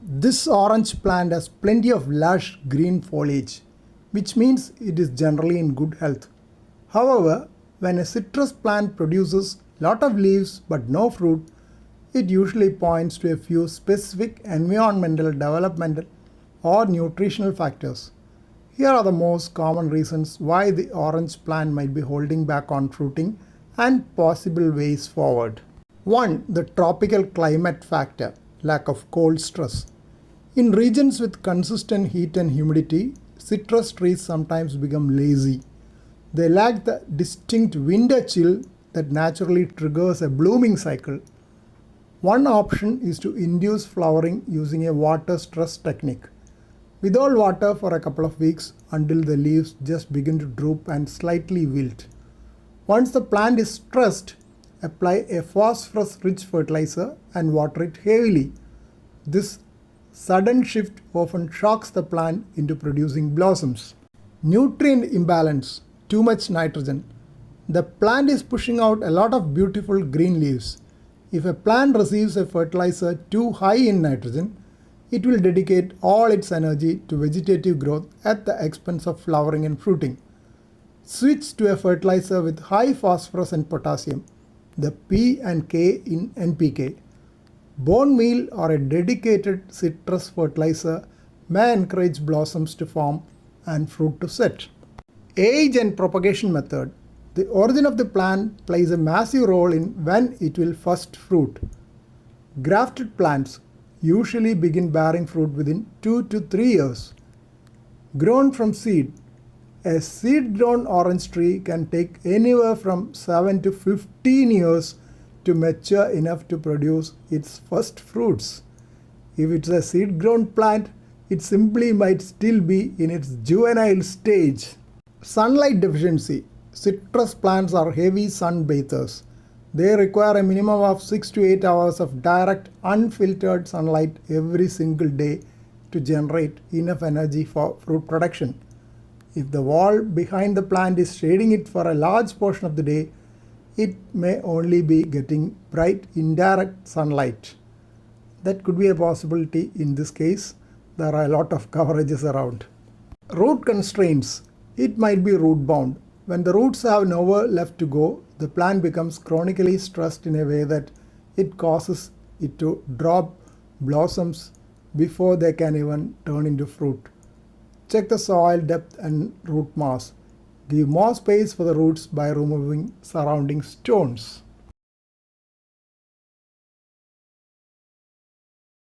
This orange plant has plenty of lush green foliage, which means it is generally in good health. However, when a citrus plant produces lot of leaves but no fruit, it usually points to a few specific environmental, developmental, or nutritional factors. Here are the most common reasons why the orange plant might be holding back on fruiting and possible ways forward. 1. The tropical climate factor, lack of cold stress. In regions with consistent heat and humidity, citrus trees sometimes become lazy. They lack the distinct winter chill that naturally triggers a blooming cycle. One option is to induce flowering using a water stress technique. Withhold water for a couple of weeks until the leaves just begin to droop and slightly wilt. Once the plant is stressed, apply a phosphorus-rich fertilizer and water it heavily. This sudden shift often shocks the plant into producing blossoms. Nutrient imbalance, too much nitrogen. The plant is pushing out a lot of beautiful green leaves. If a plant receives a fertilizer too high in nitrogen, it will dedicate all its energy to vegetative growth at the expense of flowering and fruiting. Switch to a fertilizer with high phosphorus and potassium, the P and K in NPK. Bone meal or a dedicated citrus fertilizer may encourage blossoms to form and fruit to set. Age and propagation method. The origin of the plant plays a massive role in when it will first fruit. Grafted plants usually begin bearing fruit within 2 to 3 years. Grown from seed. A seed-grown orange tree can take anywhere from 7 to 15 years to mature enough to produce its first fruits. If it's a seed-grown plant, it simply might still be in its juvenile stage. Sunlight deficiency. Citrus plants are heavy sun bathers. They require a minimum of 6 to 8 hours of direct, unfiltered sunlight every single day to generate enough energy for fruit production. If the wall behind the plant is shading it for a large portion of the day, it may only be getting bright indirect sunlight. That could be a possibility in this case. There are a lot of coverages around. Root constraints. It might be root bound. When the roots have nowhere left to go, the plant becomes chronically stressed in a way that it causes it to drop blossoms before they can even turn into fruit. Check the soil depth and root mass. Give more space for the roots by removing surrounding stones.